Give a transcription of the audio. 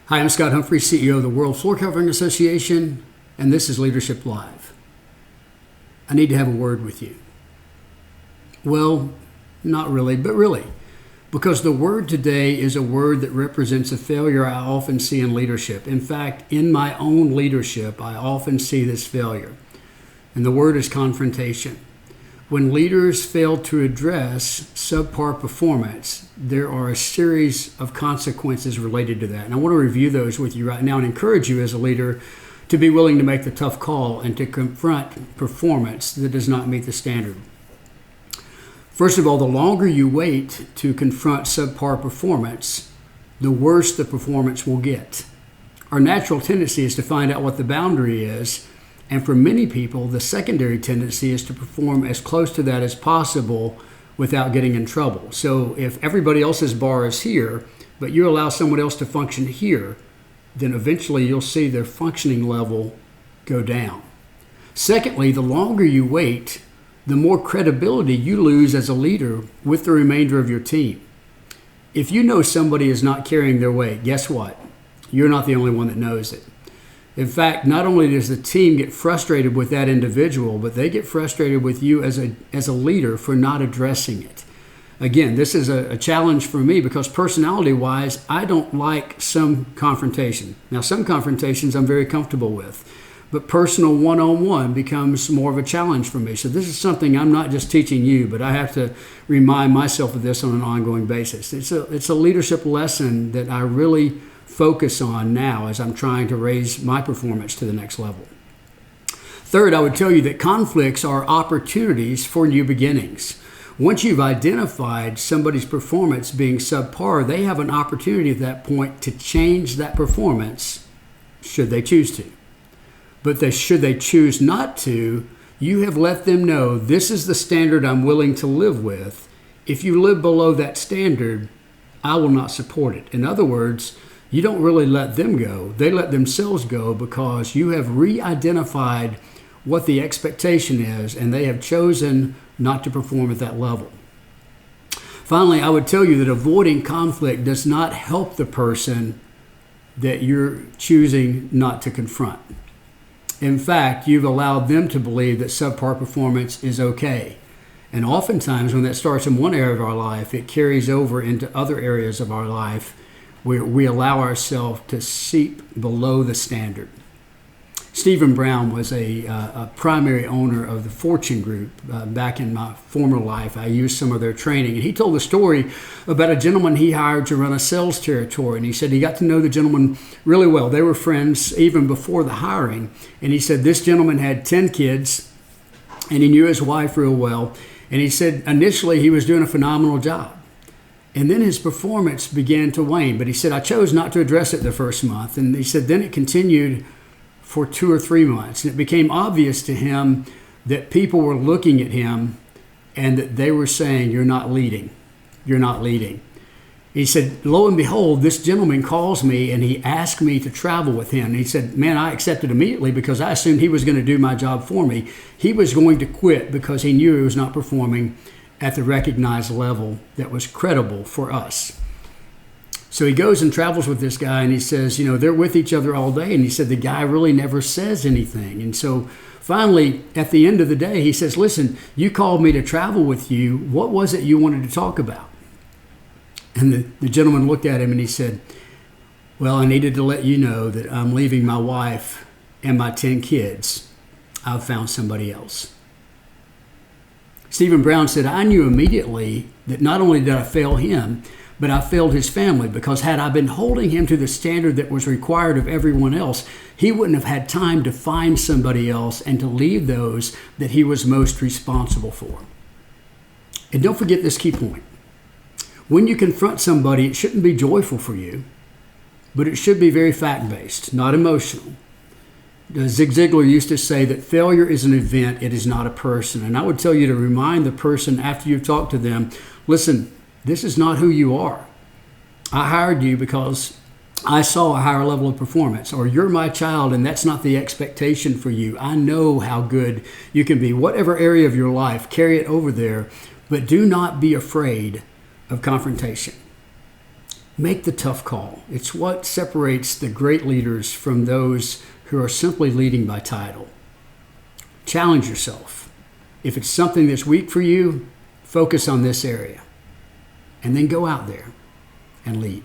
Hi, I'm Scott Humphrey, CEO of the World Floor Covering Association, and this is Leadership Live. I need to have a word with you. Well, not really, but really, because the word today is a word that represents a failure I often see in leadership. In fact, in my own leadership, I often see this failure, and the word is confrontation. When leaders fail to address subpar performance, there are a series of consequences related to that. And I want to review those with you right now and encourage you as a leader to be willing to make the tough call and to confront performance that does not meet the standard. First of all, the longer you wait to confront subpar performance, the worse the performance will get. Our natural tendency is to find out what the boundary is. And for many people, the secondary tendency is to perform as close to that as possible without getting in trouble. So if everybody else's bar is here, but you allow someone else to function here, then eventually you'll see their functioning level go down. Secondly, the longer you wait, the more credibility you lose as a leader with the remainder of your team. If you know somebody is not carrying their weight, guess what? You're not the only one that knows it. In fact, not only does the team get frustrated with that individual, but they get frustrated with you as a leader for not addressing it. Again, this is a challenge for me because personality-wise, I don't like some confrontation. Now, some confrontations I'm very comfortable with, but personal one-on-one becomes more of a challenge for me. So this is something I'm not just teaching you, but I have to remind myself of this on an ongoing basis. It's a leadership lesson that I really focus on now as I'm trying to raise my performance to the next level. Third, I would tell you that conflicts are opportunities for new beginnings. Once you've identified somebody's performance being subpar, they have an opportunity at that point to change that performance should they choose to. But should they choose not to, you have let them know this is the standard I'm willing to live with. If you live below that standard, I will not support it. In other words, you don't really let them go. They let themselves go because you have re-identified what the expectation is and they have chosen not to perform at that level. Finally, I would tell you that avoiding conflict does not help the person that you're choosing not to confront. In fact, you've allowed them to believe that subpar performance is okay. And oftentimes when that starts in one area of our life, it carries over into other areas of our life where we allow ourselves to seep below the standard. Stephen Brown was a primary owner of the Fortune Group. Back in my former life, I used some of their training. And he told a story about a gentleman he hired to run a sales territory. And he said he got to know the gentleman really well. They were friends even before the hiring. And he said this gentleman had 10 kids, and he knew his wife real well. And he said initially he was doing a phenomenal job. And then his performance began to wane. But he said, I chose not to address it the first month. And he said, then it continued for 2 or 3 months. And it became obvious to him that people were looking at him and that they were saying, you're not leading. You're not leading. He said, lo and behold, this gentleman calls me and he asked me to travel with him. And he said, man, I accepted immediately because I assumed he was going to do my job for me. He was going to quit because he knew he was not performing at the recognized level that was credible for us. So he goes and travels with this guy and he says, they're with each other all day. And he said, the guy really never says anything. And so finally, at the end of the day, he says, listen, you called me to travel with you. What was it you wanted to talk about? And the gentleman looked at him and he said, well, I needed to let you know that I'm leaving my wife and my 10 kids. I've found somebody else. Stephen Brown said, I knew immediately that not only did I fail him, but I failed his family because had I been holding him to the standard that was required of everyone else, he wouldn't have had time to find somebody else and to leave those that he was most responsible for. And don't forget this key point. When you confront somebody, it shouldn't be joyful for you, but it should be very fact-based, not emotional. Zig Ziglar used to say that failure is an event, it is not a person. And I would tell you to remind the person after you've talked to them, listen, this is not who you are. I hired you because I saw a higher level of performance, or you're my child and that's not the expectation for you. I know how good you can be. Whatever area of your life, carry it over there, but do not be afraid of confrontation. Make the tough call. It's what separates the great leaders from those who are simply leading by title. Challenge yourself. If it's something that's weak for you, focus on this area. And then go out there and lead.